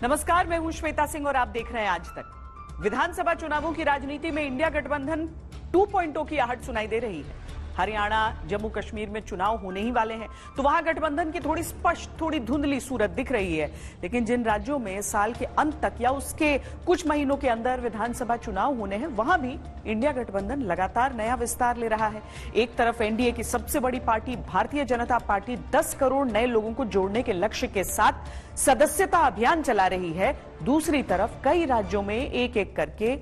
नमस्कार, मैं हूं श्वेता सिंह और आप देख रहे हैं आज तक। विधानसभा चुनावों की राजनीति में इंडिया गठबंधन 2.0 की आहट सुनाई दे रही है। हरियाणा, जम्मू कश्मीर में चुनाव होने ही वाले हैं, तो वहां गठबंधन की थोड़ी स्पष्ट, थोड़ी धुंधली सूरत दिख रही है। लेकिन जिन राज्यों में साल के अंत तक या उसके कुछ महीनों के अंदर विधानसभा चुनाव होने हैं, वहां भी इंडिया गठबंधन लगातार नया विस्तार ले रहा है। एक तरफ एनडीए की सबसे बड़ी पार्टी भारतीय जनता पार्टी 10 करोड़ नए लोगों को जोड़ने के लक्ष्य के साथ सदस्यता अभियान चला रही है। दूसरी तरफ कई राज्यों में एक एक करके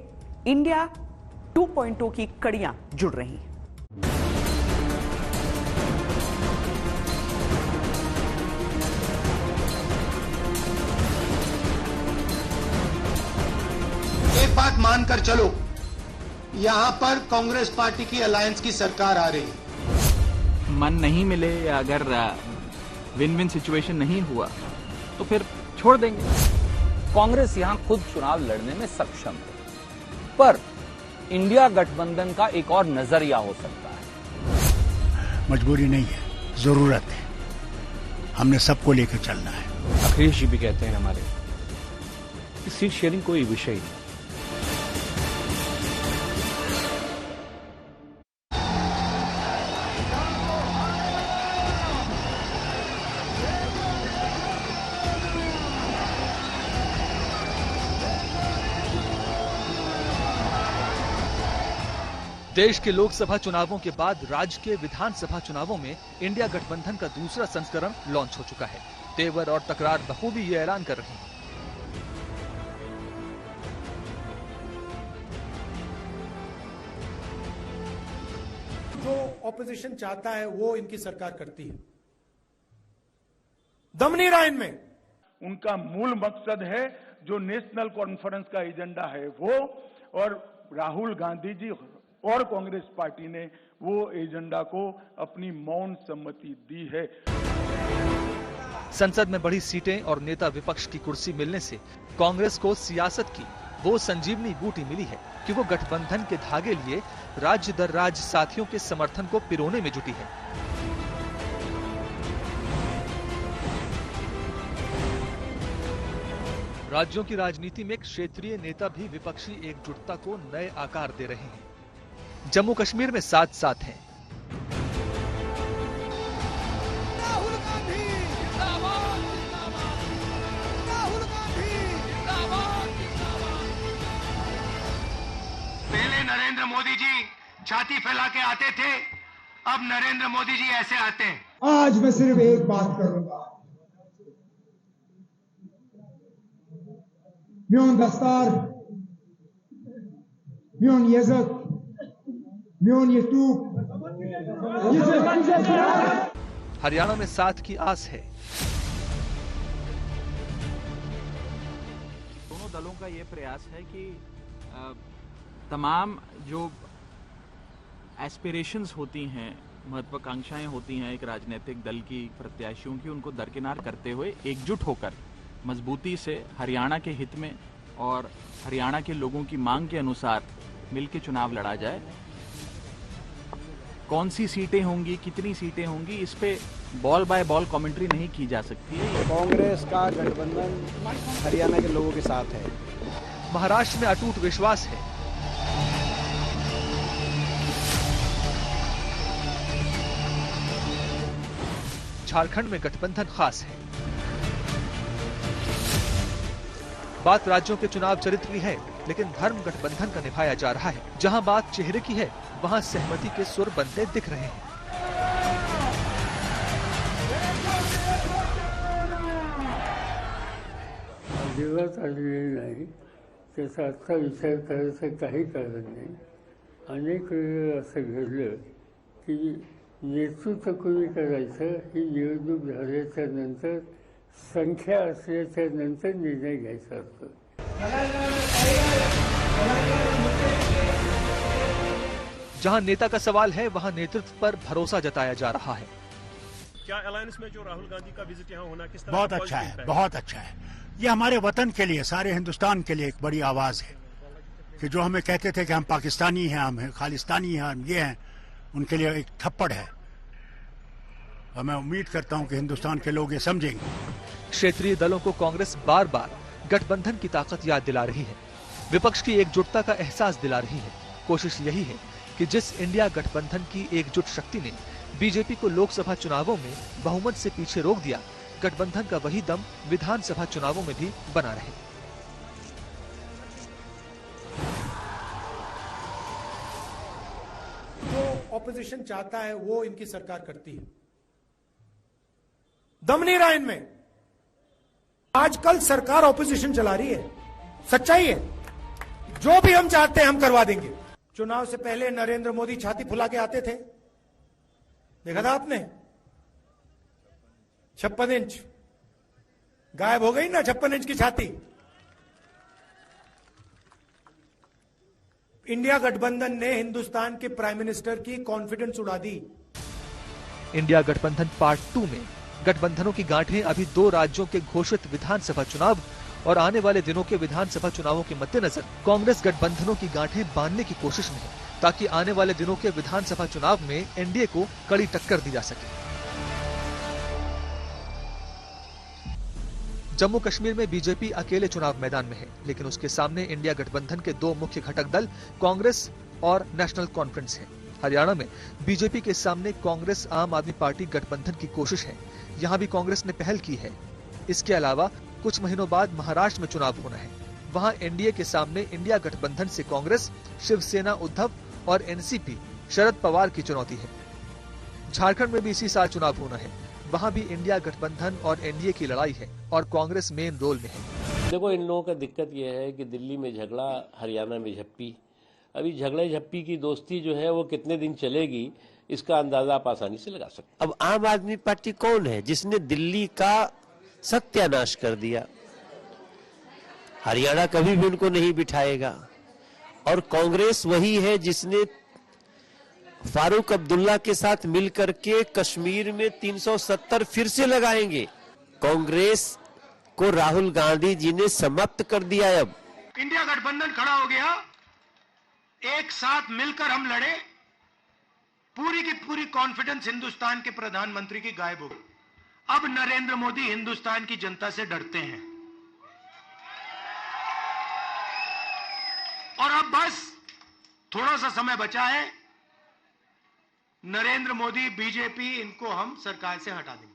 इंडिया 2.0 की कड़ियां जुड़ रही हैं। एक बात मानकर चलो, यहां पर कांग्रेस पार्टी की अलायंस की सरकार आ रही है। मन नहीं मिले या अगर विन विन सिचुएशन नहीं हुआ तो फिर छोड़ देंगे। कांग्रेस यहां खुद चुनाव लड़ने में सक्षम है, पर इंडिया गठबंधन का एक और नजरिया हो सकता है। मजबूरी नहीं है, जरूरत है। हमने सबको लेकर चलना है। अखिलेश जी भी कहते हैं हमारे सीट शेयरिंग कोई विषय नहीं। देश के लोकसभा चुनावों के बाद राज्य के विधानसभा चुनावों में इंडिया गठबंधन का दूसरा संस्करण लॉन्च हो चुका है। तेवर और तकरार बखूबी ये ऐलान कर रहे हैं। जो ऑपोजिशन चाहता है वो इनकी सरकार करती है। दम नहीं रहा इनमें। उनका मूल मकसद है जो नेशनल कॉन्फ्रेंस का एजेंडा है वो, और राहुल गांधी जी और कांग्रेस पार्टी ने वो एजेंडा को अपनी मौन सम्मति दी है। संसद में बड़ी सीटें और नेता विपक्ष की कुर्सी मिलने से कांग्रेस को सियासत की वो संजीवनी बूटी मिली है कि वो गठबंधन के धागे लिए राज्य दर राज्य साथियों के समर्थन को पिरोने में जुटी है। राज्यों की राजनीति में क्षेत्रीय नेता भी विपक्षी एकजुटता को नए आकार दे रहे हैं। जम्मू कश्मीर में साथ साथ हैं। राहुल गांधी जिंदाबाद, जिंदाबाद। राहुल गांधी जिंदाबाद, जिंदाबाद। पहले नरेंद्र मोदी जी छाती फैला के आते थे, अब नरेंद्र मोदी जी ऐसे आते हैं। आज मैं सिर्फ एक बात करूंगा। म्यून दस्तार, म्यून यजक, हरियाणा में साथ की आस है। दोनों दलों का ये प्रयास है कि तमाम जो एस्पिरेशंस होती हैं, महत्वाकांक्षाएं होती हैं एक राजनीतिक दल की, प्रत्याशियों की, उनको दरकिनार करते हुए एकजुट होकर मजबूती से हरियाणा के हित में और हरियाणा के लोगों की मांग के अनुसार मिलकर चुनाव लड़ा जाए। कौन सी सीटें होंगी, कितनी सीटें होंगी, इस पे बॉल बाय बॉल कमेंट्री नहीं की जा सकती है। कांग्रेस का गठबंधन हरियाणा के लोगों के साथ है। महाराष्ट्र में अटूट विश्वास है। झारखंड में गठबंधन खास है। बात राज्यों के चुनाव चरित्र की है, लेकिन धर्म गठबंधन का निभाया जा रहा है। जहां बात चेहरे की है, वहां सहमति के सुर बनते दिख रहे हैं। अजिबात आलेली नाही, त्याचा आजचा विचार करायचं काही कारण नाही। अनेक वेळा असं घडलं की नेतृत्व कोणी करायचं ही निवडणूक झाल्याच्या नंतर, संख्या असल्याच्या नंतर निर्णय घ्यायचा असतो। जहां नेता का सवाल है, वहां नेतृत्व पर भरोसा जताया जा रहा है। क्या अलायंस में जो राहुल गांधी का विजिट यहाँ होना किस तरह बहुत अच्छा है, बहुत अच्छा है। ये हमारे वतन के लिए, सारे हिंदुस्तान के लिए एक बड़ी आवाज है कि जो हमें कहते थे कि हम पाकिस्तानी हैं, हम खालिस्तानी हैं, हम ये हैं, उनके लिए एक थप्पड़ है। और मैं उम्मीद करता हूं कि हिंदुस्तान के लोग ये समझेंगे। क्षेत्रीय दलों को कांग्रेस बार बार गठबंधन की ताकत याद दिला रही है, विपक्ष की एकजुटता का एहसास दिला रही है। कोशिश यही है कि जिस इंडिया गठबंधन की एकजुट शक्ति ने बीजेपी को लोकसभा चुनावों में बहुमत से पीछे रोक दिया, गठबंधन का वही दम विधानसभा चुनावों में भी बना रहे। जो ऑपोजिशन चाहता है वो इनकी सरकार करती है। दम नहीं रहा इनमें। आजकल सरकार ऑपोजिशन चला रही है, सच्चाई है। जो भी हम चाहते हैं हम करवा देंगे। चुनाव से पहले नरेंद्र मोदी छाती फुला के आते थे, देखा था आपने? 56 इंच गायब हो गई ना, 56 इंच की छाती। इंडिया गठबंधन ने हिंदुस्तान के प्राइम मिनिस्टर की कॉन्फिडेंस उड़ा दी। इंडिया गठबंधन पार्ट 2 में गठबंधनों की गांठें अभी 2 राज्यों के घोषित विधानसभा चुनाव और आने वाले दिनों के विधानसभा चुनावों के मद्देनजर कांग्रेस गठबंधनों की गांठें बांधने की कोशिश में है, ताकि आने वाले दिनों के विधानसभा चुनाव में एनडीए को कड़ी टक्कर दी जा सके। जम्मू कश्मीर में बीजेपी अकेले चुनाव मैदान में है, लेकिन उसके सामने इंडिया गठबंधन के 2 मुख्य घटक दल कांग्रेस और नेशनल कॉन्फ्रेंस है। हरियाणा में बीजेपी के सामने कांग्रेस आम आदमी पार्टी गठबंधन की कोशिश है, यहाँ भी कांग्रेस ने पहल की है। इसके अलावा कुछ महीनों बाद महाराष्ट्र में चुनाव होना है, वहाँ एनडीए के सामने इंडिया गठबंधन से कांग्रेस, शिवसेना उद्धव और एनसीपी शरद पवार की चुनौती है। झारखंड में भी इसी साल चुनाव होना है, वहाँ भी इंडिया गठबंधन और एनडीए की लड़ाई है और कांग्रेस मेन रोल में है। देखो, इन लोगों का दिक्कत यह है कि दिल्ली में झगड़ा, हरियाणा में झप्पी। अभी झगड़े झप्पी की दोस्ती जो है वो कितने दिन चलेगी, इसका अंदाजा आप आसानी से लगा सकते। अब आम आदमी पार्टी कौन है जिसने दिल्ली का सत्यानाश कर दिया? हरियाणा कभी भी उनको नहीं बिठाएगा। और कांग्रेस वही है जिसने फारूक अब्दुल्ला के साथ मिलकर के कश्मीर में 370 फिर से लगाएंगे। कांग्रेस को राहुल गांधी जी ने समाप्त कर दिया। अब इंडिया गठबंधन खड़ा हो गया, एक साथ मिलकर हम लड़े, पूरी की पूरी कॉन्फिडेंस हिंदुस्तान के प्रधानमंत्री की गायब हो गई। अब नरेंद्र मोदी हिंदुस्तान की जनता से डरते हैं और अब बस थोड़ा सा समय बचा है। नरेंद्र मोदी, बीजेपी, इनको हम सरकार से हटा देंगे।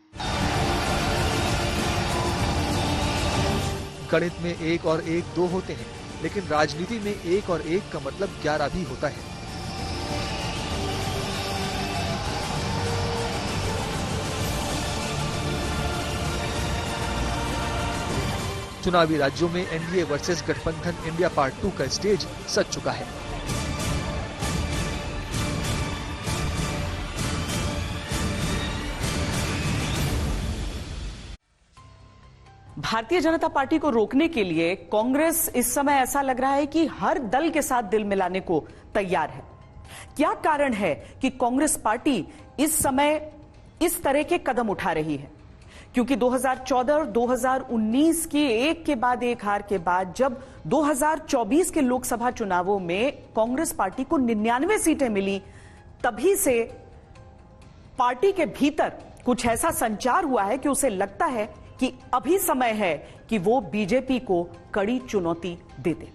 गणित में 1 और 1 2 होते हैं, लेकिन राजनीति में 1 और 1 का मतलब 11 भी होता है। चुनावी राज्यों में एनडीए वर्सेस गठबंधन इंडिया पार्ट 2 का स्टेज सज चुका है। भारतीय जनता पार्टी को रोकने के लिए कांग्रेस इस समय ऐसा लग रहा है कि हर दल के साथ दिल मिलाने को तैयार है। क्या कारण है कि कांग्रेस पार्टी इस समय इस तरह के कदम उठा रही है? क्योंकि 2014 और 2019 की एक के बाद एक हार के बाद जब 2024 के लोकसभा चुनावों में कांग्रेस पार्टी को 99 सीटें मिली, तभी से पार्टी के भीतर कुछ ऐसा संचार हुआ है कि उसे लगता है कि अभी समय है कि वो बीजेपी को कड़ी चुनौती दे दे।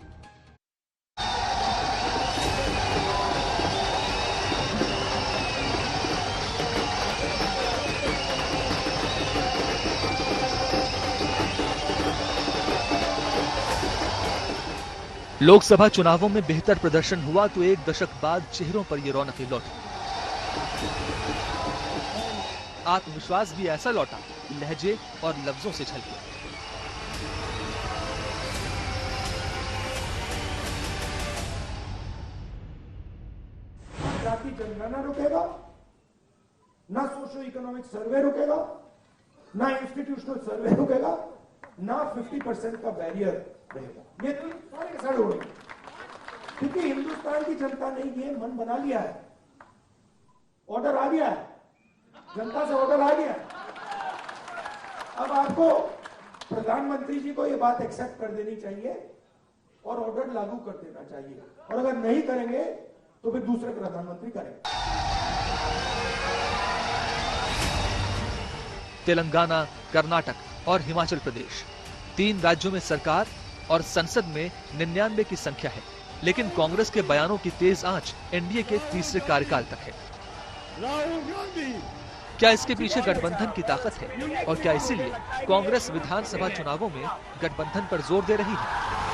लोकसभा चुनावों में बेहतर प्रदर्शन हुआ तो एक दशक बाद चेहरों पर ये रौनकें लौटी। आत्मविश्वास भी ऐसा लौटा, लहजे और लफ्जों से झलके। जाति जनगणना रुकेगा, ना सोशो इकोनॉमिक सर्वे रुकेगा, ना इंस्टीट्यूशनल सर्वे रुकेगा, ना 50% का बैरियर रहेगा। ये तो सारे के सारे उड़ेंगे, क्योंकि हिंदुस्तान की जनता ने ये मन बना लिया है। ऑर्डर आ गया है, जनता से ऑर्डर आ गया है। अब आपको प्रधानमंत्री जी को ये बात एक्सेप्ट कर देनी चाहिए और ऑर्डर लागू कर देना चाहिए, और अगर नहीं करेंगे तो फिर दूसरे प्रधानमंत्री करेंगे। तेलंगाना, कर्नाटक और हिमाचल प्रदेश, 3 राज्यों में सरकार और संसद में 99 की संख्या है, लेकिन कांग्रेस के बयानों की तेज आंच एनडीए के तीसरे कार्यकाल तक है। राहुल गांधी क्या इसके पीछे गठबंधन की ताकत है और क्या इसीलिए कांग्रेस विधानसभा चुनावों में गठबंधन पर जोर दे रही है?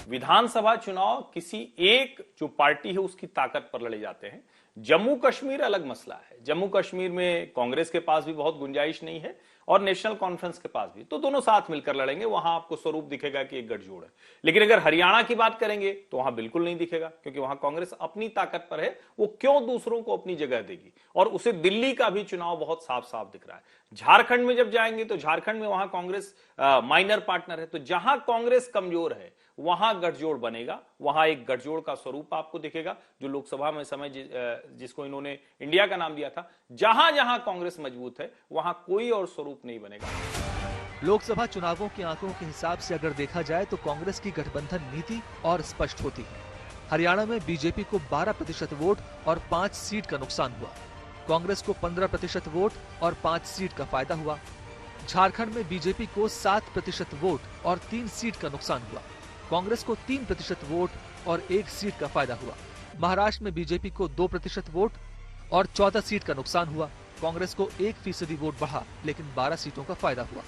विधानसभा चुनाव किसी एक जो पार्टी है उसकी ताकत पर लड़े जाते हैं। जम्मू कश्मीर अलग मसला है। जम्मू कश्मीर में कांग्रेस के पास भी बहुत गुंजाइश नहीं है और नेशनल कॉन्फ्रेंस के पास भी, तो दोनों साथ मिलकर लड़ेंगे, वहां आपको स्वरूप दिखेगा कि एक गठजोड़ है। लेकिन अगर हरियाणा की बात करेंगे तो वहां बिल्कुल नहीं दिखेगा, क्योंकि वहां कांग्रेस अपनी ताकत पर है, वो क्यों दूसरों को अपनी जगह देगी। और उसे दिल्ली का भी चुनाव बहुत साफ साफ दिख रहा है। झारखंड में जब जाएंगे तो झारखंड में वहां कांग्रेस माइनर पार्टनर है, तो जहां कांग्रेस कमजोर है वहां गठजोड़ बनेगा, वहां एक गठजोड़ का स्वरूप आपको दिखेगा, जो लोकसभा में समय जिसको इन्होंने इंडिया का नाम दिया था। जहां जहां कांग्रेस मजबूत है वहां कोई और स्वरूप नहीं बनेगा। लोकसभा चुनावों के आंकड़ों के हिसाब से अगर देखा जाए तो कांग्रेस की गठबंधन नीति और स्पष्ट होती है। हरियाणा में बीजेपी को 12% वोट और 5 सीट का नुकसान हुआ। कांग्रेस को 15% वोट और 5 सीट का फायदा हुआ। झारखंड में बीजेपी को 7% वोट और 3 सीट का नुकसान हुआ। कांग्रेस को 3% वोट और 1 सीट का फायदा हुआ। महाराष्ट्र में बीजेपी को 2% वोट और 14 सीट का नुकसान हुआ। कांग्रेस को 1% वोट बढ़ा, लेकिन 12 सीटों का फायदा हुआ।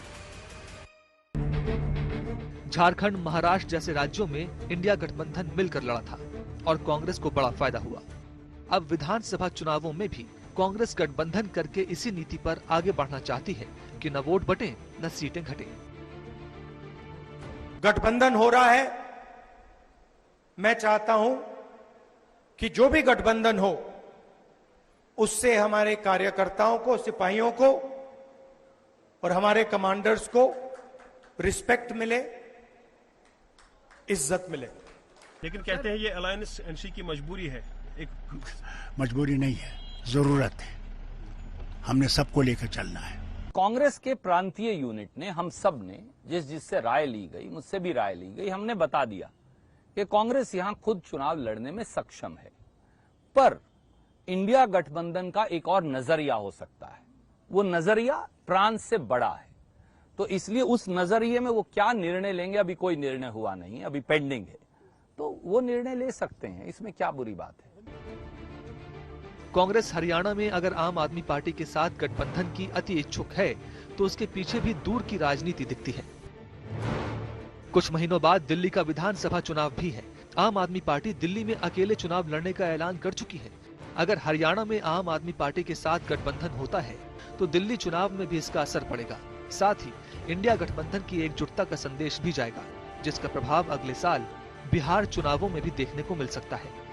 झारखंड, महाराष्ट्र जैसे राज्यों में इंडिया गठबंधन मिलकर लड़ा था और कांग्रेस को बड़ा फायदा हुआ। अब विधानसभा चुनावों में भी कांग्रेस गठबंधन करके इसी नीति पर आगे बढ़ना चाहती है कि न वोट बटे न सीटें घटे। गठबंधन हो रहा है, मैं चाहता हूं कि जो भी गठबंधन हो उससे हमारे कार्यकर्ताओं को, सिपाहियों को और हमारे कमांडर्स को रिस्पेक्ट मिले, इज्जत मिले। लेकिन कहते हैं ये अलायंस एनसी की मजबूरी है। एक मजबूरी नहीं है, जरूरत है। हमने सबको लेकर चलना है। कांग्रेस के प्रांतीय यूनिट ने, हम सब ने, जिससे राय ली गई, मुझसे भी राय ली गई, हमने बता दिया कि कांग्रेस यहां खुद चुनाव लड़ने में सक्षम है, पर इंडिया गठबंधन का एक और नजरिया हो सकता है। वो नजरिया फ्रांस से बड़ा है, तो इसलिए उस नजरिए में वो क्या निर्णय लेंगे, अभी कोई निर्णय हुआ नहीं, अभी पेंडिंग है, तो वो निर्णय ले सकते हैं, इसमें क्या बुरी बात है। कांग्रेस हरियाणा में अगर आम आदमी पार्टी के साथ गठबंधन की अति इच्छुक है तो उसके पीछे भी दूर की राजनीति दिखती है। कुछ महीनों बाद दिल्ली का विधानसभा चुनाव भी है। आम आदमी पार्टी दिल्ली में अकेले चुनाव लड़ने का ऐलान कर चुकी है। अगर हरियाणा में आम आदमी पार्टी के साथ गठबंधन होता है तो दिल्ली चुनाव में भी इसका असर पड़ेगा। साथ ही इंडिया गठबंधन की एकजुटता का संदेश भी जाएगा, जिसका प्रभाव अगले साल बिहार चुनावों में भी देखने को मिल सकता है।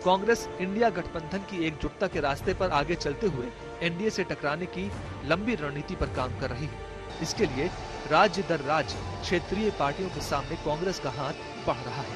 कांग्रेस इंडिया गठबंधन की एकजुटता के रास्ते पर आगे चलते हुए एनडीए से टकराने की लंबी रणनीति पर काम कर रही है। इसके लिए राज्य दर राज्य क्षेत्रीय पार्टियों के सामने कांग्रेस का हाथ बढ़ रहा है।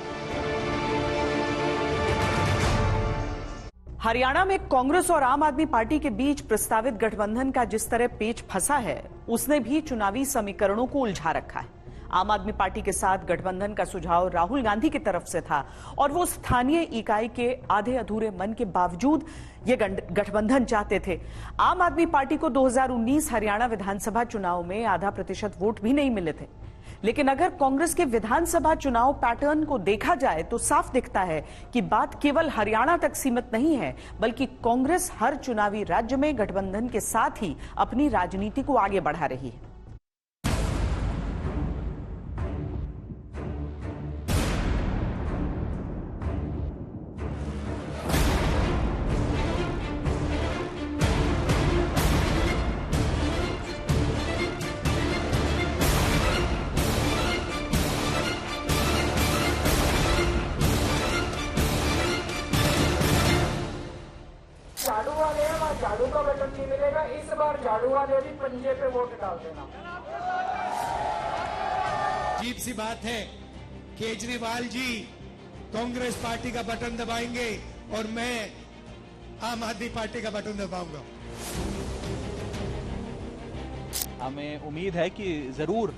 हरियाणा में कांग्रेस और आम आदमी पार्टी के बीच प्रस्तावित गठबंधन का जिस तरह पेच फंसा है, उसने भी चुनावी समीकरणों को उलझा रखा है। आम आदमी पार्टी के साथ गठबंधन का सुझाव राहुल गांधी की तरफ से था और वो स्थानीय इकाई के आधे अधूरे मन के बावजूद ये गठबंधन चाहते थे। आम आदमी पार्टी को 2019 हरियाणा विधानसभा चुनाव में 0.5% वोट भी नहीं मिले थे। लेकिन अगर कांग्रेस के विधानसभा चुनाव पैटर्न को देखा जाए तो साफ दिखता है कि बात केवल हरियाणा तक सीमित नहीं है, बल्कि कांग्रेस हर चुनावी राज्य में गठबंधन के साथ ही अपनी राजनीति को आगे बढ़ा रही है। झाड़ू वाले हैं, वहाँ झाड़ू का बटन नहीं मिलेगा। इस बार झाड़ू वाले भी पंजे पे वोट डाल देना। अजीब सी बात है, केजरीवाल जी कांग्रेस पार्टी का बटन दबाएंगे और मैं आम आदमी पार्टी का बटन दबाऊंगा। हमें उम्मीद है कि जरूर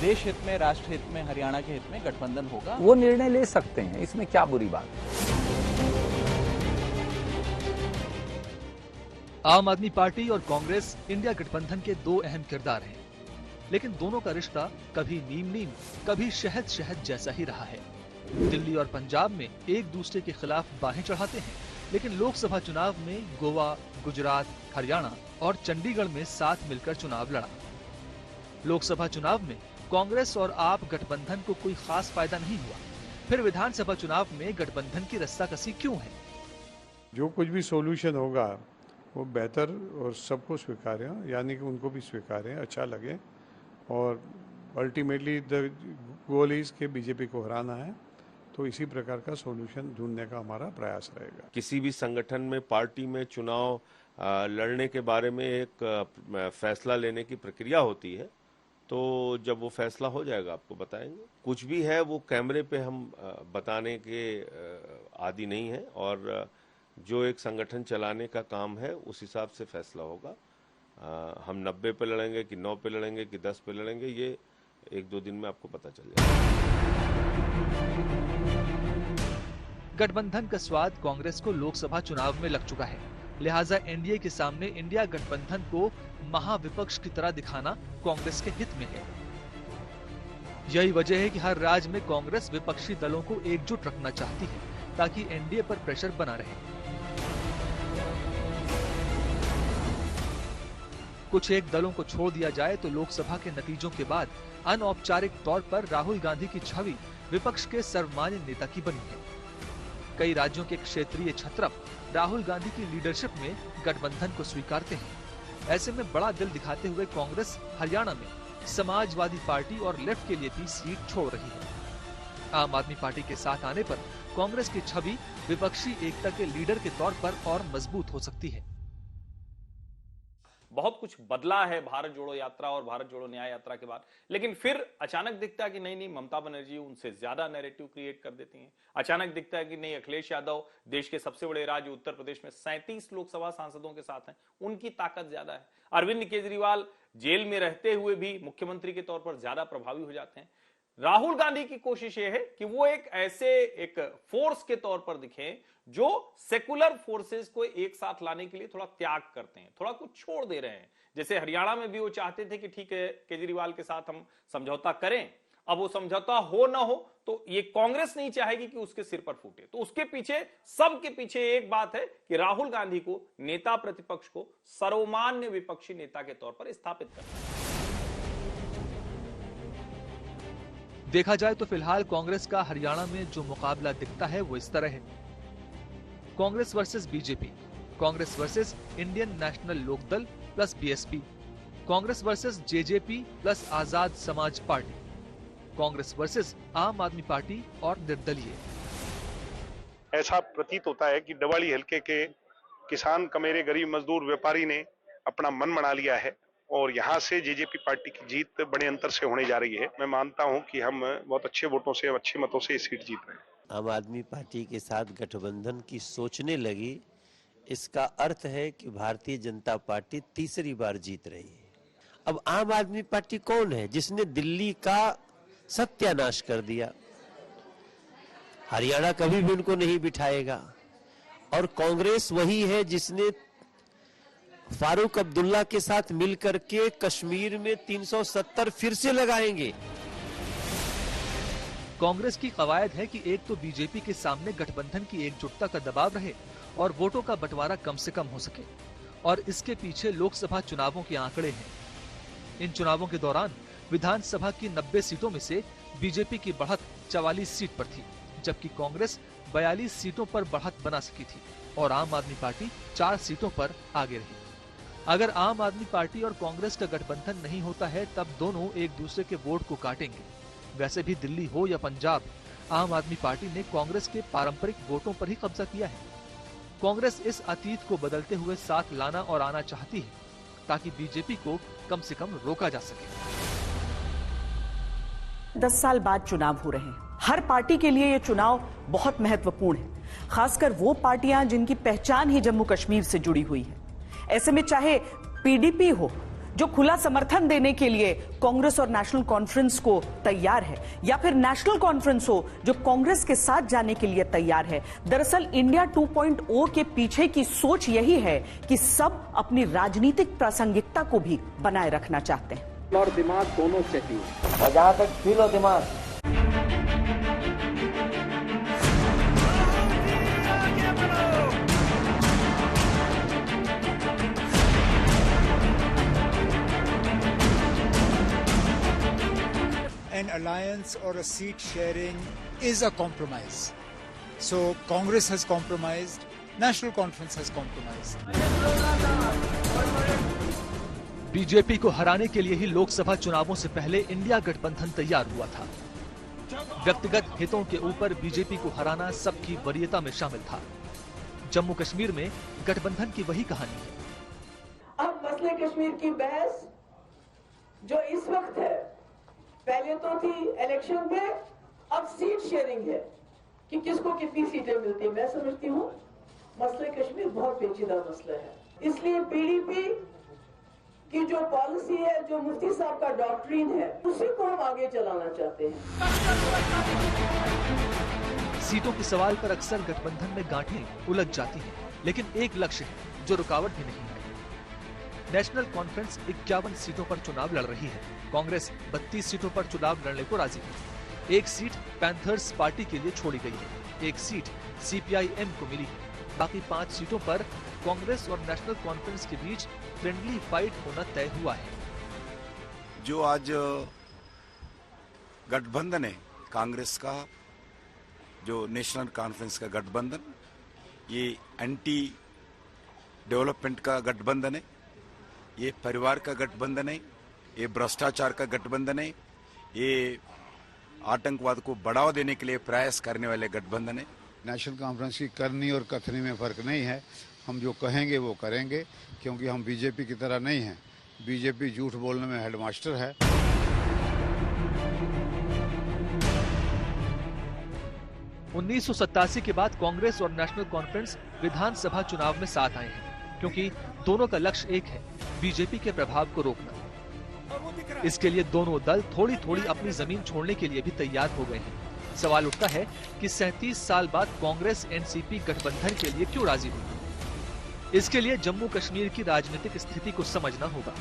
देश हित में, राष्ट्र हित में, हरियाणा के हित में गठबंधन होगा। वो निर्णय ले सकते हैं, इसमें क्या बुरी बात है। आम आदमी पार्टी और कांग्रेस इंडिया गठबंधन के दो अहम किरदार हैं। लेकिन दोनों का रिश्ता कभी नीम नीम, कभी शहद शहद जैसा ही रहा है। दिल्ली और पंजाब में एक दूसरे के खिलाफ बाहें चढ़ाते हैं, लेकिन लोकसभा चुनाव में गोवा, गुजरात, हरियाणा और चंडीगढ़ में साथ मिलकर चुनाव लड़ा। लोकसभा चुनाव में कांग्रेस और आप गठबंधन को कोई खास फायदा नहीं हुआ, फिर विधानसभा चुनाव में गठबंधन की रस्साकसी क्यों है? जो कुछ भी सॉल्यूशन होगा वो बेहतर और सबको स्वीकार्य, यानी कि उनको भी स्वीकार्य, अच्छा लगे, और अल्टीमेटली द गोल इज के बीजेपी को हराना है, तो इसी प्रकार का सॉल्यूशन ढूंढने का हमारा प्रयास रहेगा। किसी भी संगठन में, पार्टी में चुनाव लड़ने के बारे में एक फैसला लेने की प्रक्रिया होती है, तो जब वो फैसला हो जाएगा आपको बताएंगे। कुछ भी है वो कैमरे पे हम बताने के आदी नहीं है, और जो एक संगठन चलाने का काम है उस हिसाब से फैसला होगा। हम 90 पे लड़ेंगे कि 9 पे लड़ेंगे कि 10 पे लड़ेंगे, ये 1-2 दिन में आपको पता चल जाएगा। गठबंधन का स्वाद कांग्रेस को लोकसभा चुनाव में लग चुका है, लिहाजा एनडीए के सामने इंडिया गठबंधन को महाविपक्ष की तरह दिखाना कांग्रेस के हित में है। यही वजह है कि हर राज्य में कांग्रेस विपक्षी दलों को एकजुट रखना चाहती है, ताकि एनडीए पर प्रेशर बना रहे। कुछ एक दलों को छोड़ दिया जाए तो लोकसभा के नतीजों के बाद अनौपचारिक तौर पर राहुल गांधी की छवि विपक्ष के सर्वमान्य नेता की बनी है। कई राज्यों के क्षेत्रीय छत्रप राहुल गांधी की लीडरशिप में गठबंधन को स्वीकारते हैं। ऐसे में बड़ा दिल दिखाते हुए कांग्रेस हरियाणा में समाजवादी पार्टी और लेफ्ट के लिए भी सीट छोड़ रही है। आम आदमी पार्टी के साथ आने पर कांग्रेस की छवि विपक्षी एकता के लीडर के तौर पर और मजबूत हो सकती है। बहुत कुछ बदला है भारत जोड़ो यात्रा और भारत जोड़ो न्याय यात्रा के बाद, लेकिन फिर अचानक दिखता है कि नहीं, ममता बनर्जी उनसे ज्यादा नैरेटिव क्रिएट कर देती हैं। अचानक दिखता है कि नहीं, अखिलेश यादव देश के सबसे बड़े राज्य उत्तर प्रदेश में 37 लोकसभा सांसदों के साथ हैं, उनकी ताकत ज्यादा है। अरविंद केजरीवाल जेल में रहते हुए भी मुख्यमंत्री के तौर पर ज्यादा प्रभावी हो जाते हैं। राहुल गांधी की कोशिश यह है कि वो एक फोर्स के तौर पर दिखें जो सेकुलर फोर्सेस को एक साथ लाने के लिए थोड़ा त्याग करते हैं, थोड़ा कुछ छोड़ दे रहे हैं। जैसे हरियाणा में भी वो चाहते थे कि ठीक है, केजरीवाल के साथ हम समझौता करें, अब वो समझौता हो ना हो तो ये कांग्रेस नहीं चाहेगी कि उसके सिर पर फूटे। तो उसके पीछे, सबके पीछे एक बात है कि राहुल गांधी को, नेता प्रतिपक्ष को सर्वमान्य विपक्षी नेता के तौर पर स्थापित करना। देखा जाए तो फिलहाल कांग्रेस का हरियाणा में जो मुकाबला दिखता है वो इस तरह है: Congress versus BJP, Congress versus Indian National Lokdal plus BSP, Congress versus JJP plus Azad Samaj Party, Congress versus आम आदमी पार्टी और निर्दलीय। ऐसा प्रतीत होता है कि डवाली हलके के किसान, कमेरे, गरीब मजदूर, व्यापारी ने अपना मन बना लिया है और यहाँ से जेजेपी पार्टी की जीत बड़े अंतर से होने जा रही है। मैं मानता हूँ कि हम बहुत अच्छे वोटों से, अच्छे मतों से सीट जीत रहे हैं। आम आदमी पार्टी के साथ गठबंधन की सोचने लगी, इसका अर्थ है कि भारतीय जनता पार्टी तीसरी बार जीत रही है। अब आम आदमी पार्टी कौन है जिसने दिल्ली का सत्यानाश कर दिया? हरियाणा कभी भी उनको नहीं बिठाएगा। और कांग्रेस वही है जिसने फारूक अब्दुल्ला के साथ मिलकर के कश्मीर में 370 फिर से लगाएंगे। कांग्रेस की कवायद है कि एक तो बीजेपी के सामने गठबंधन की एकजुटता का दबाव रहे और वोटों का बंटवारा कम से कम हो सके, और इसके पीछे लोकसभा चुनावों के आंकड़े हैं। इन चुनावों के दौरान विधानसभा की 90 सीटों में से बीजेपी की बढ़त 44 सीट पर थी, जबकि कांग्रेस 42 सीटों पर बढ़त बना सकी थी और आम आदमी पार्टी 4 सीटों पर आगे रही। अगर आम आदमी पार्टी और कांग्रेस का गठबंधन नहीं होता है तब दोनों एक दूसरे के वोट को काटेंगे। वैसे भी दिल्ली हो या पंजाब, आम आदमी पार्टी ने कांग्रेस के पारंपरिक वोटों पर ही कब्जा किया है। कांग्रेस इस अतीत को बदलते हुए साथ लाना और आना चाहती है ताकि बीजेपी को कम से कम रोका जा सके। 10 साल बाद चुनाव हो रहे हैं। हर पार्टी के लिए ये चुनाव बहुत महत्वपूर्ण है, खासकर वो पार्टियां जिनकी पहचान ही जम्मू कश्मीर से जुड़ी हुई है। ऐसे में चाहे पीडीपी हो जो खुला समर्थन देने के लिए कांग्रेस और नेशनल कॉन्फ्रेंस को तैयार है, या फिर नेशनल कॉन्फ्रेंस हो जो कांग्रेस के साथ जाने के लिए तैयार है। दरअसल इंडिया 2.0 के पीछे की सोच यही है कि सब अपनी राजनीतिक प्रासंगिकता को भी बनाए रखना चाहते हैं। और दिमाग दोनों चाहिए। और जहाँ तक फील और दिमाग, An alliance or a seat sharing is a compromise. So Congress has compromised, National Conference has compromised. BJP को हराने के लिए ही लोकसभा चुनावों से पहले इंडिया गठबंधन तैयार हुआ था। व्यक्तिगत हितों के ऊपर बीजेपी को हराना सबकी वरीयता में शामिल था। जम्मू कश्मीर में गठबंधन की वही कहानी है। अब मसले कश्मीर की बहस जो इस वक्त है, पहले तो थी इलेक्शन में, अब सीट शेयरिंग है कि किसको कितनी सीटें मिलती है। मैं समझती हूँ मसले कश्मीर बहुत पेचीदा मसला है, इसलिए पीडीपी की जो पॉलिसी है, जो मुफ्ती साहब का डॉक्ट्रिन है, उसी को हम आगे चलाना चाहते हैं। सीटों के सवाल पर अक्सर गठबंधन में गांठें उलझ जाती हैं, लेकिन एक लक्ष्य है जो रुकावट भी नहीं है। नेशनल कॉन्फ्रेंस 51 सीटों पर चुनाव लड़ रही है। कांग्रेस 32 सीटों पर चुनाव लड़ने को राजी है। एक सीट पैंथर्स पार्टी के लिए छोड़ी गई है, एक सीट सीपीआईएम को मिली है। बाकी 5 सीटों पर कांग्रेस और नेशनल कॉन्फ्रेंस के बीच फ्रेंडली फाइट होना तय हुआ है। जो आज गठबंधन है कांग्रेस का, जो नेशनल कॉन्फ्रेंस का गठबंधन, ये एंटी डेवलपमेंट का गठबंधन है, ये परिवार का गठबंधन है, ये भ्रष्टाचार का गठबंधन है, ये आतंकवाद को बढ़ावा देने के लिए प्रयास करने वाले गठबंधन है। नेशनल कॉन्फ्रेंस की करनी और कथनी में फर्क नहीं है। हम जो कहेंगे वो करेंगे, क्योंकि हम बीजेपी की तरह नहीं हैं। बीजेपी झूठ बोलने में हेडमास्टर है। उन्नीस के बाद कांग्रेस और नेशनल कॉन्फ्रेंस विधानसभा चुनाव में साथ आए हैं, क्योंकि दोनों का लक्ष्य एक है, बीजेपी के प्रभाव को रोकना। इसके लिए दोनों दल थोड़ी थोड़ी अपनी जमीन छोड़ने के लिए भी तैयार हो गए हैं। सवाल उठता है कि 37 साल बाद कांग्रेस एनसीपी गठबंधन के लिए क्यों राजी हुई। इसके लिए जम्मू कश्मीर की राजनीतिक स्थिति को समझना होगा।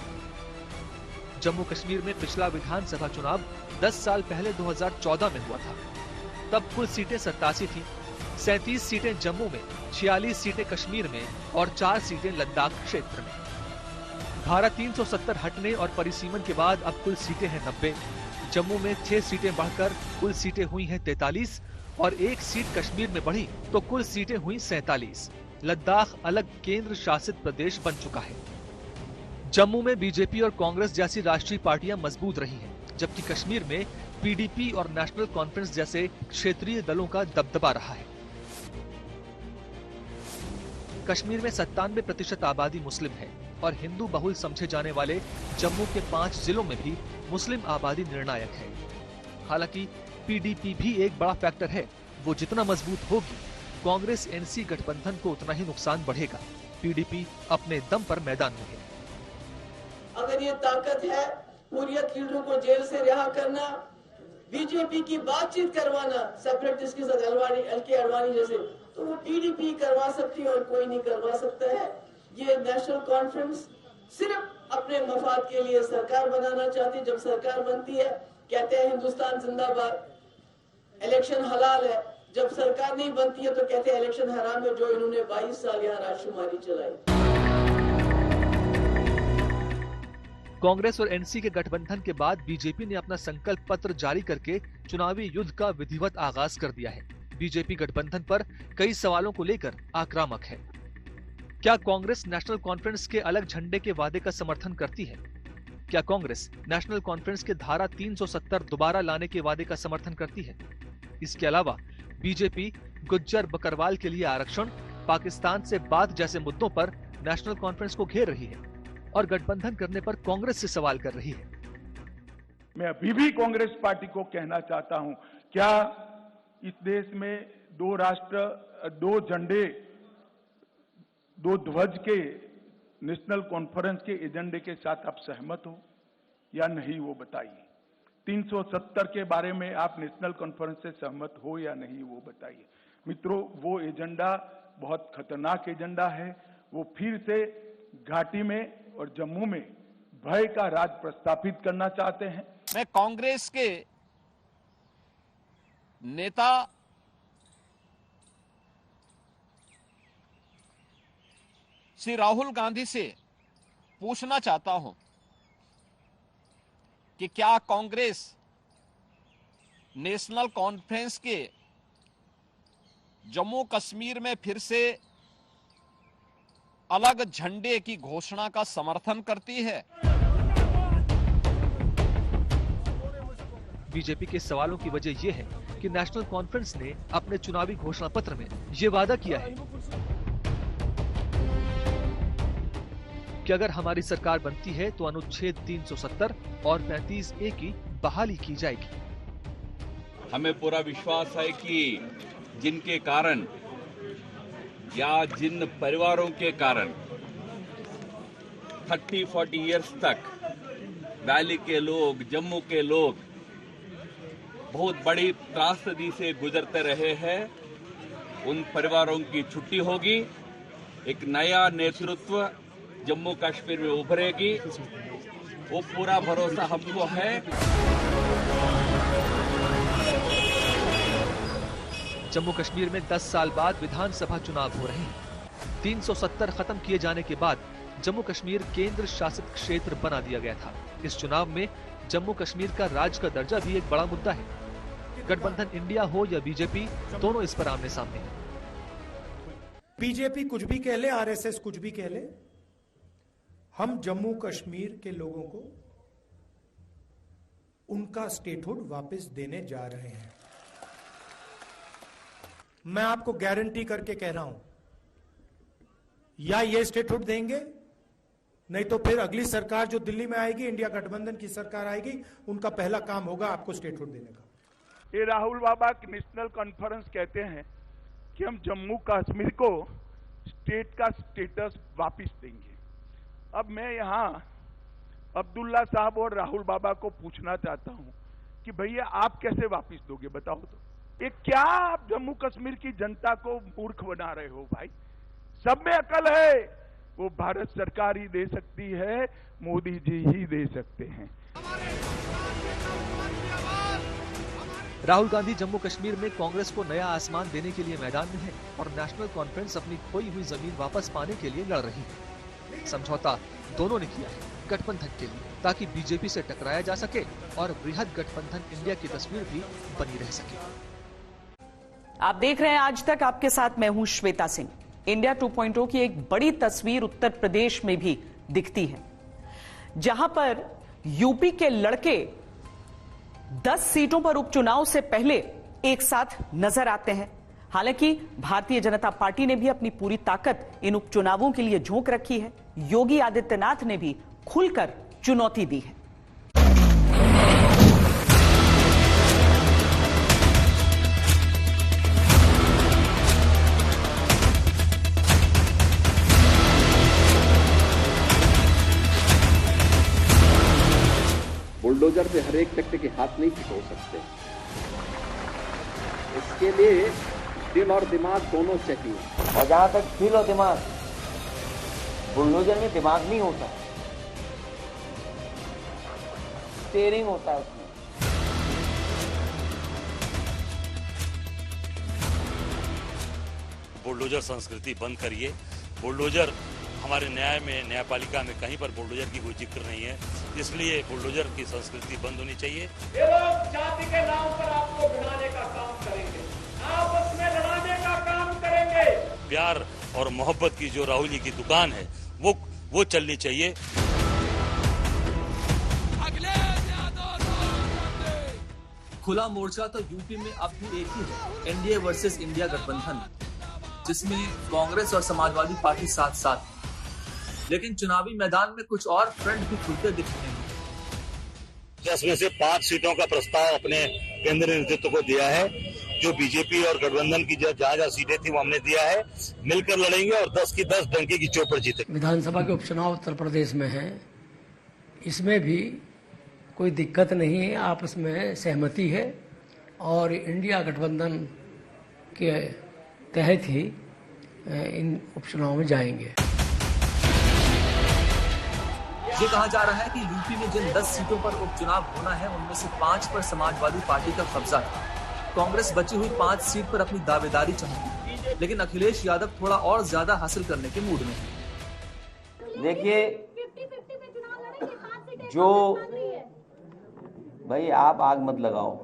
जम्मू कश्मीर में पिछला विधानसभा चुनाव 10 साल पहले 2014 में हुआ था। तब कुल सीटें 87 थी। 37 सीटें जम्मू में, 46 सीटें कश्मीर में और 4 सीटें लद्दाख क्षेत्र में। धारा 370 हटने और परिसीमन के बाद अब कुल सीटें हैं 90। जम्मू में 6 सीटें बढ़कर कुल सीटें हुई हैं 43 और 1 सीट कश्मीर में बढ़ी तो कुल सीटें हुई 47। लद्दाख अलग केंद्र शासित प्रदेश बन चुका है। जम्मू में बीजेपी और कांग्रेस जैसी राष्ट्रीय पार्टियां मजबूत रही हैं, जबकि कश्मीर में पीडीपी और नेशनल कॉन्फ्रेंस जैसे क्षेत्रीय दलों का दबदबा रहा है। कश्मीर में 97% आबादी मुस्लिम है और हिंदू बहुल समझे जाने वाले जम्मू के 5 जिलों में भी मुस्लिम आबादी निर्णायक है। हालांकि पीडीपी भी एक बड़ा फैक्टर है। वो जितना मजबूत होगी, कांग्रेस एनसी गठबंधन को उतना ही नुकसान बढ़ेगा। पीडीपी अपने दम पर मैदान में है। अगर ये ताकत है हुर्रियत लीडरों को जेल से रिहा करना, बीजेपी की बातचीत करवाना सेपरेटिस्ट के साथ एलके अडवाणी जैसे, तो वो पीडीपी करवा सकती है और कोई नहीं करवा सकता है। ये नेशनल कॉन्फ्रेंस सिर्फ अपने मफाद के लिए सरकार बनाना चाहती है। जब सरकार बनती है कहते हैं हिंदुस्तान जिंदाबाद, इलेक्शन हलाल है। जब सरकार नहीं बनती है तो कहते हैं इलेक्शन हराम है, जो इन्होंने 22 साल यहाँ राजकुमारी चलाई। कांग्रेस और एनसी के गठबंधन के बाद बीजेपी ने अपना संकल्प पत्र जारी करके चुनावी युद्ध का विधिवत आगाज कर दिया है। बीजेपी गठबंधन पर कई सवालों को लेकर आक्रामक है। क्या कांग्रेस नेशनल कॉन्फ्रेंस के अलग झंडे के वादे का समर्थन करती है? क्या कांग्रेस नेशनल कॉन्फ्रेंस के धारा 370 दोबारा लाने के वादे का समर्थन करती है? इसके अलावा बीजेपी गुज्जर बकरवाल के लिए आरक्षण, पाकिस्तान से बात जैसे मुद्दों पर नेशनल कॉन्फ्रेंस को घेर रही है और गठबंधन करने पर कांग्रेस से सवाल कर रही है। मैं अभी भी कांग्रेस पार्टी को कहना चाहता हूं, क्या इस देश में 2 राष्ट्र, 2 झंडे, 2 ध्वज के नेशनल कॉन्फ्रेंस के एजेंडे के साथ आप सहमत हो या नहीं, वो बताइए। 370 के बारे में आप नेशनल कॉन्फ्रेंस से सहमत हो या नहीं, वो बताइए। मित्रों, वो एजेंडा बहुत खतरनाक एजेंडा है। वो फिर से घाटी में और जम्मू में भय का राज प्रस्थापित करना चाहते हैं। मैं कांग्रेस के नेता श्री राहुल गांधी से पूछना चाहता हूं कि क्या कांग्रेस नेशनल कॉन्फ्रेंस के जम्मू कश्मीर में फिर से अलग झंडे की घोषणा का समर्थन करती है? बीजेपी के सवालों की वजह यह है कि नेशनल कॉन्फ्रेंस ने अपने चुनावी घोषणा पत्र में ये वादा किया है कि अगर हमारी सरकार बनती है तो अनुच्छेद 370 और 35A की बहाली की जाएगी। हमें पूरा विश्वास है कि जिनके कारण या जिन परिवारों के कारण 30-40 इयर्स तक वैली के लोग, जम्मू के लोग बहुत बड़ी त्रासदी से गुजरते रहे हैं, उन परिवारों की छुट्टी होगी। एक नया नेतृत्व जम्मू कश्मीर में उभरेगी, वो पूरा भरोसा हमको है। जम्मू कश्मीर में 10 साल बाद विधानसभा चुनाव हो रहे हैं। 370 खत्म किए जाने के बाद जम्मू कश्मीर केंद्र शासित क्षेत्र बना दिया गया था। इस चुनाव में जम्मू कश्मीर का राज्य का दर्जा भी एक बड़ा मुद्दा है। गठबंधन इंडिया हो या बीजेपी, दोनों इस पर आमने सामने हैं। बीजेपी कुछ भी कह ले, आरएसएस कुछ भी कह ले, हम जम्मू कश्मीर के लोगों को उनका स्टेटहुड वापस देने जा रहे हैं। मैं आपको गारंटी करके कह रहा हूं, या ये स्टेटहुड देंगे, नहीं तो फिर अगली सरकार जो दिल्ली में आएगी, इंडिया गठबंधन की सरकार आएगी, उनका पहला काम होगा आपको स्टेटहुड देने का। ये राहुल बाबा की नेशनल कॉन्फ्रेंस कहते हैं कि हम जम्मू कश्मीर को स्टेट का स्टेटस वापस देंगे। अब मैं यहां अब्दुल्ला साहब और राहुल बाबा को पूछना चाहता हूं कि भैया आप कैसे वापस दोगे, बताओ तो। ये क्या आप जम्मू कश्मीर की जनता को मूर्ख बना रहे हो भाई? सब में अकल है, वो भारत सरकार ही दे सकती है, मोदी जी ही दे सकते हैं। राहुल गांधी जम्मू कश्मीर में कांग्रेस को नया आसमान देने के लिए मैदान में है और नेशनल कॉन्फ्रेंस अपनी खोई हुई जमीन वापस पाने के लिए लड़ रही है। समझौता दोनों ने किया है गठबंधन के लिए, ताकि बीजेपी से टकराया जा सके और बृहद गठबंधन इंडिया की तस्वीर भी बनी रह सके। आप देख रहे हैं आज तक, आपके साथ मैं हूं श्वेता सिंह। इंडिया 2.0 की एक बड़ी तस्वीर उत्तर प्रदेश में भी दिखती है, जहां पर यूपी के लड़के 10 सीटों पर उपचुनाव से पहले एक साथ नजर आते हैं। हालांकि भारतीय जनता पार्टी ने भी अपनी पूरी ताकत इन उपचुनावों के लिए झोंक रखी है। योगी आदित्यनाथ ने भी खुलकर चुनौती दी है। बुलडोजर पे हर एक व्यक्ति के हाथ नहीं टिको सकते, इसके लिए दिल और दिमाग दोनों चाहिए। और जहां तक दिल और दिमाग, बुलडोजर में दिमाग नहीं होता, स्टीयरिंग होता है उसमें। बुलडोजर संस्कृति बंद करिए। बुलडोजर हमारे न्याय में, न्यायपालिका में कहीं पर बुलडोजर की कोई जिक्र नहीं है, इसलिए बुलडोजर की संस्कृति बंद होनी चाहिए। ये लोग जाति के नाम पर आपको भिड़ाने का काम करेंगे, आपस में लड़ाने का काम करेंगे। प्यार और मोहब्बत की जो राहुल जी की दुकान है वो चलनी चाहिए। खुला मोर्चा तो यूपी में अब भी एक ही है, एनडीए वर्सेस इंडिया गठबंधन, जिसमें कांग्रेस और समाजवादी पार्टी साथ साथ, लेकिन चुनावी मैदान में कुछ और फ्रंट भी खुलते दिख रहे हैं। 10 में से 5 सीटों का प्रस्ताव अपने केंद्रीय नेतृत्व को दिया है, जो बीजेपी और गठबंधन की जहाँ सीटें थी वो हमने दिया है। मिलकर लड़ेंगे और 10 की 10 डंके की चोट पर जीतेंगे। विधानसभा के उपचुनाव उत्तर प्रदेश में है, इसमें भी कोई दिक्कत नहीं है, आपस में सहमति है और इंडिया गठबंधन के तहत ही इन उपचुनाव में जाएंगे। ये कहा जा रहा है कि यूपी में जिन 10 सीटों पर उपचुनाव होना है उनमें से 5 पर समाजवादी पार्टी का कब्जा है। कांग्रेस बची हुई 5 सीट पर अपनी दावेदारी चाहती है, लेकिन अखिलेश यादव थोड़ा और ज्यादा हासिल करने के मूड में है। देखिए, जो भाई आप आग मत लगाओ।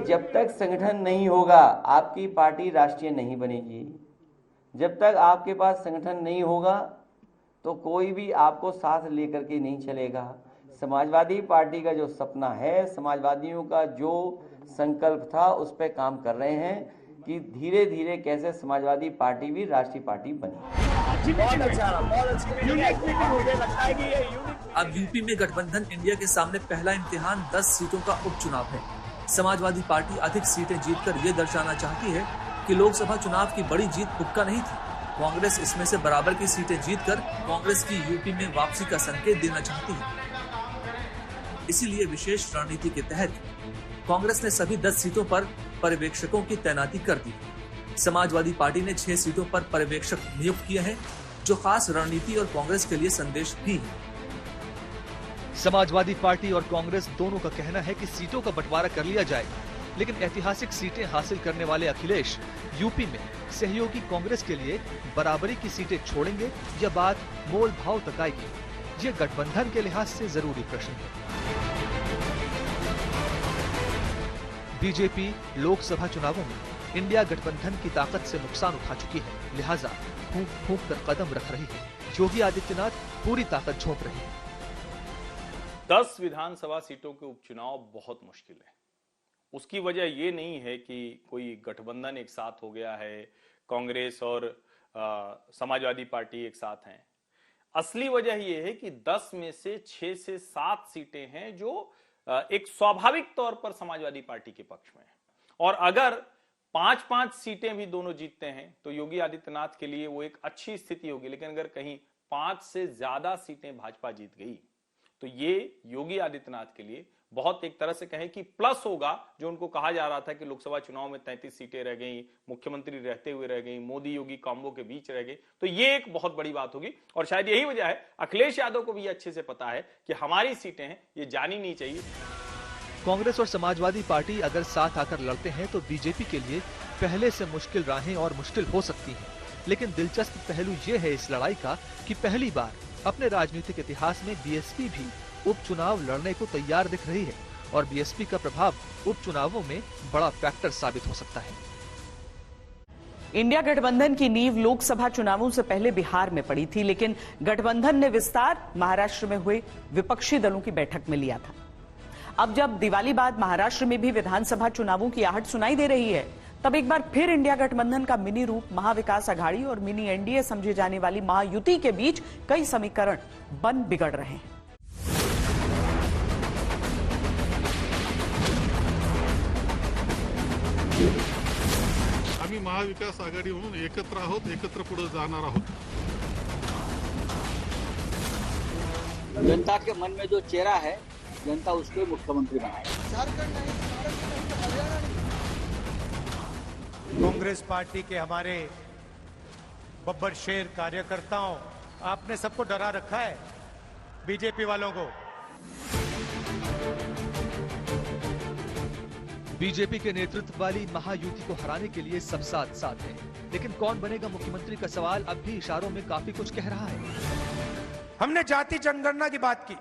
जब तक संगठन नहीं होगा आपकी पार्टी राष्ट्रीय नहीं बनेगी। जब तक आपके पास संगठन नहीं होगा तो कोई भी आपको साथ लेकर के नहीं चलेगा। समाजवादी पार्टी का जो सपना है, समाजवादियों का जो संकल्प था, उस पर काम कर रहे हैं कि धीरे धीरे कैसे समाजवादी पार्टी भी राष्ट्रीय पार्टी बने। अब यूपी में गठबंधन इंडिया के सामने पहला इम्तिहान 10 सीटों का उपचुनाव है। समाजवादी पार्टी अधिक सीटें जीतकर ये दर्शाना चाहती है कि लोकसभा चुनाव की बड़ी जीत तुक्का नहीं थी। कांग्रेस इसमें से बराबर की सीटें जीतकर कांग्रेस की यूपी में वापसी का संकेत देना चाहती है। इसीलिए विशेष रणनीति के तहत कांग्रेस ने सभी 10 सीटों पर पर्यवेक्षकों की तैनाती कर दी। समाजवादी पार्टी ने 6 सीटों पर पर्यवेक्षक नियुक्त किए हैं, जो खास रणनीति और कांग्रेस के लिए संदेश भी है। समाजवादी पार्टी और कांग्रेस दोनों का कहना है कि सीटों का बंटवारा कर लिया जाए, लेकिन ऐतिहासिक सीटें हासिल करने वाले अखिलेश यूपी में सहयोगी कांग्रेस के लिए बराबरी की सीटें छोड़ेंगे या बात मोल भाव तक आएगी, ये गठबंधन के लिहाज से जरूरी प्रश्न है। बीजेपी लोकसभा चुनावों में इंडिया गठबंधन की ताकत से नुकसान उठा चुकी है, लिहाजा फूंक फूंक कर कदम रख रही है। योगी आदित्यनाथ पूरी ताकत झोंक रहे हैं। 10 विधानसभा सीटों के उपचुनाव बहुत मुश्किल है। उसकी वजह ये नहीं है कि कोई गठबंधन एक साथ हो गया है, कांग्रेस और समाजवादी पार्टी एक साथ हैं। असली वजह यह है कि 10 में से 6 से 7 सीटें हैं जो एक स्वाभाविक तौर पर समाजवादी पार्टी के पक्ष में है, और अगर 5-5 सीटें भी दोनों जीतते हैं तो योगी आदित्यनाथ के लिए वो एक अच्छी स्थिति होगी। लेकिन अगर कहीं 5 से ज्यादा सीटें भाजपा जीत गई तो ये योगी आदित्यनाथ के लिए बहुत एक तरह से कहें कि प्लस होगा। जो उनको कहा जा रहा था कि लोकसभा चुनाव में 33 सीटें रह गई, मुख्यमंत्री रहते हुए रह गई, मोदी योगी कॉम्बो के बीच रह गई, तो ये एक बहुत बड़ी बात होगी। और शायद यही वजह है, अखिलेश यादव को भी अच्छे से पता है कि हमारी सीटें हैं, ये जानी नहीं चाहिए। कांग्रेस और समाजवादी पार्टी अगर साथ आकर लड़ते हैं तो बीजेपी के लिए पहले से मुश्किल राहें और मुश्किल हो सकती हैं। लेकिन दिलचस्प पहलू ये है इस लड़ाई का कि पहली बार अपने राजनीतिक इतिहास में बीएसपी भी उपचुनाव लड़ने को तैयार दिख रही है, और बीएसपी का प्रभाव उपचुनावों में बड़ा फैक्टर साबित हो सकता है। इंडिया गठबंधन की नींव लोकसभा चुनावों से पहले बिहार में पड़ी थी, लेकिन गठबंधन ने विस्तार महाराष्ट्र में हुए विपक्षी दलों की बैठक में लिया था। अब जब दिवाली बाद महाराष्ट्र में भी विधानसभा चुनावों की आहट सुनाई दे रही है, तब एक बार फिर इंडिया गठबंधन का मिनी रूप महाविकास अघाड़ी और मिनी एनडीए समझे जाने वाली महायुति के बीच कई समीकरण बन बिगड़ रहे हैं। आम्ही महाविकास आघाडी म्हणून एकत्र आहोत, एकत्र पुढे जाणार आहोत। जनता के मन में जो चेहरा है, जनता उसको मुख्यमंत्री बनाए। कांग्रेस पार्टी के हमारे बब्बर शेर कार्यकर्ताओं, आपने सबको डरा रखा है, बीजेपी वालों को। बीजेपी के नेतृत्व वाली महायुति को हराने के लिए सब साथ साथ हैं, लेकिन कौन बनेगा मुख्यमंत्री का सवाल अब भी इशारों में काफी कुछ कह रहा है। हमने जाति जनगणना की बात की,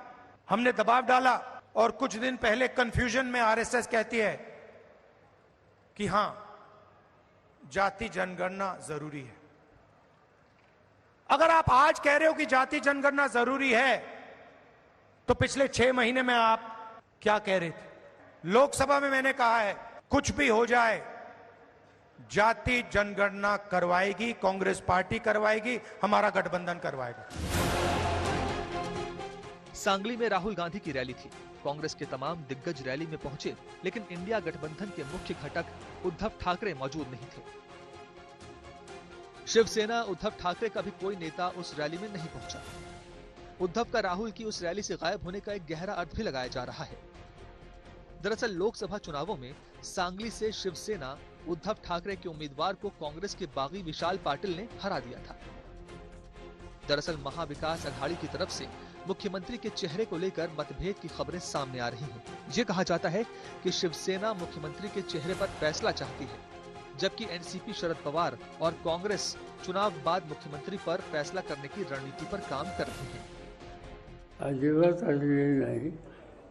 हमने दबाव डाला और कुछ दिन पहले कंफ्यूजन में आरएसएस कहती है कि हां जाति जनगणना जरूरी है। अगर आप आज कह रहे हो कि जाति जनगणना जरूरी है तो पिछले 6 महीने में आप क्या कह रहे थे? लोकसभा में मैंने कहा है कुछ भी हो जाए जाति जनगणना करवाएगी, कांग्रेस पार्टी करवाएगी, हमारा गठबंधन करवाएगा। सांगली में राहुल गांधी की रैली थी। कांग्रेस के तमाम दिग्गज रैली में पहुंचे, लेकिन इंडिया गठबंधन के मुख्य घटक उद्धव ठाकरे मौजूद नहीं थे। शिवसेना उद्धव ठाकरे का भी कोई नेता उस रैली में नहीं पहुंचा। उद्धव का राहुल की उस रैली से गायब होने का एक गहरा अर्थ भी लगाया जा रहा है। दरअसल लोकसभा चुनावों में सांगली से शिवसेना उद्धव ठाकरे के उम्मीदवार को कांग्रेस के बागी विशाल पाटिल ने हरा दिया था। दरअसल महाविकास अघाड़ी की तरफ से मुख्यमंत्री के चेहरे को लेकर मतभेद की खबरें सामने आ रही हैं। ये कहा जाता है कि शिवसेना मुख्यमंत्री के चेहरे पर फैसला चाहती है, जबकि एनसीपी शरद पवार और कांग्रेस चुनाव बाद मुख्यमंत्री पर फैसला करने की रणनीति पर काम कर रही है। अजिबात आलेली नाही,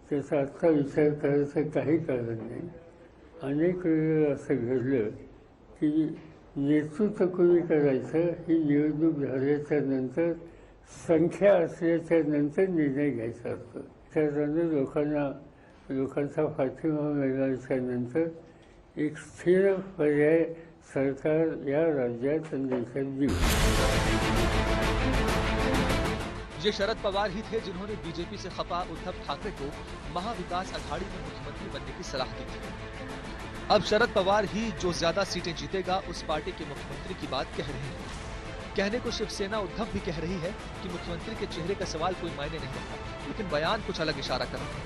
त्याचा आजचा विचार करायचं काही कारण नाही। अनेक वेळा असं घडलं की नेतृत्व कोणी करायचं ही निवडणूक झाल्याच्या नंतर संख्या असल्याच्या नंतर निर्णय घ्यायचा असतो। त्याच्यानं लोकांचा पाठिंबा मिळाल्याच्या नंतर एक स्थिर पर्याय सरकार या राज्यात आणि देशात देऊ। ये शरद पवार ही थे जिन्होंने बीजेपी से खफा उद्धव ठाकरे को महाविकास अघाड़ी में मुख्यमंत्री बनने की सलाह दी थी। अब शरद पवार ही जो ज्यादा सीटें जीतेगा उस पार्टी के मुख्यमंत्री की बात कह रहे हैं। कहने को शिवसेना उद्धव भी कह रही है कि मुख्यमंत्री के चेहरे का सवाल कोई मायने नहीं रखता, लेकिन बयान कुछ अलग इशारा कर रहे हैं।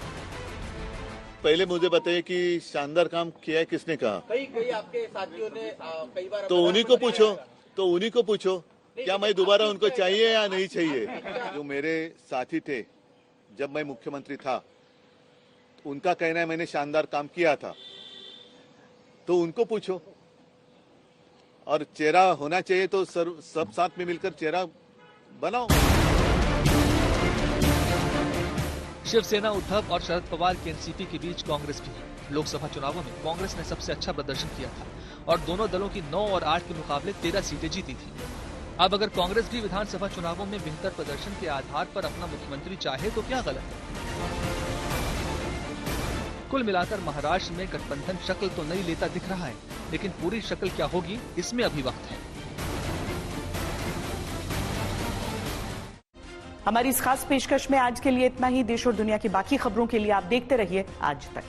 पहले मुझे बताइए कि शानदार काम किया है किसने कहा? कई आपके साथियों ने कई बार तो उन्हीं को पूछो क्या मैं दोबारा उनको चाहिए या नहीं चाहिए? जो मेरे साथी थे जब मैं मुख्यमंत्री था, उनका कहना है मैंने शानदार काम किया था, तो उनको पूछो। और चेहरा होना चाहिए तो सब साथ में मिलकर चेहरा बनाओ। शिवसेना उद्धव और शरद पवार के एनसीपी के बीच कांग्रेस भी है। लोकसभा चुनावों में कांग्रेस ने सबसे अच्छा प्रदर्शन किया था और दोनों दलों की 9 और 8 के मुकाबले 13 सीटें जीती थी। अब अगर कांग्रेस भी विधानसभा चुनावों में बेहतर प्रदर्शन के आधार पर अपना मुख्यमंत्री चाहे तो क्या गलत है? कुल मिलाकर महाराष्ट्र में गठबंधन शक्ल तो नहीं लेता दिख रहा है, लेकिन पूरी शक्ल क्या होगी इसमें अभी वक्त है। हमारी इस खास पेशकश में आज के लिए इतना ही। देश और दुनिया की बाकी खबरों के लिए आप देखते रहिए आज तक।